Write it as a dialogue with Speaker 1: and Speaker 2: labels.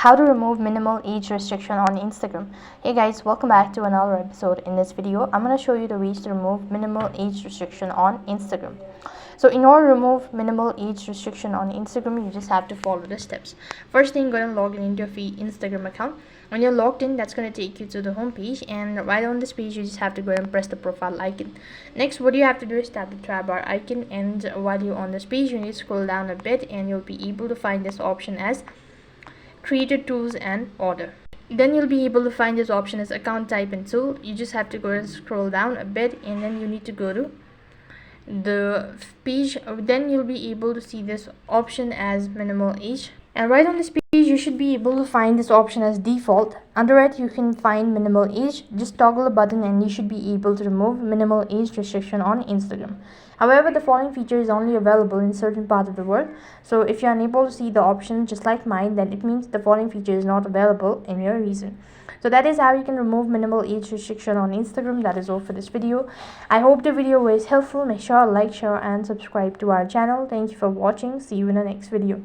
Speaker 1: How to remove minimal age restriction on Instagram. Hey guys, welcome back to another episode. In this video, I'm going to show you the ways to remove minimal age restriction on Instagram. So in order to remove minimal age restriction on Instagram, you just have to follow the steps. First thing, go and log in into your Instagram account. When you're logged in, that's going to take you to the home page, and right on this page you just have to go and press the profile icon. Next, what you have to do is tap the tab bar icon, and while you're on this page, you need to scroll down a bit and you'll be able to find this option as created tools and order. Then you'll be able to find this option as account type and tool. You just have to go and scroll down a bit, and then you need to go to the page. Then you'll be able to see this option as minimal age, and right on this page you should be able to find this option as default. Under it you can find minimal age. Just toggle the button and you should be able to remove minimal age restriction on Instagram. However, the following feature is only available in certain parts of the world, so if you're unable to see the option just like mine, then it means the following feature is not available in your region. So that is how you can remove minimal age restriction on Instagram. That is all for this video. I hope the video was helpful. Make sure to like, share and subscribe to our channel. Thank you for watching. See you in the next video.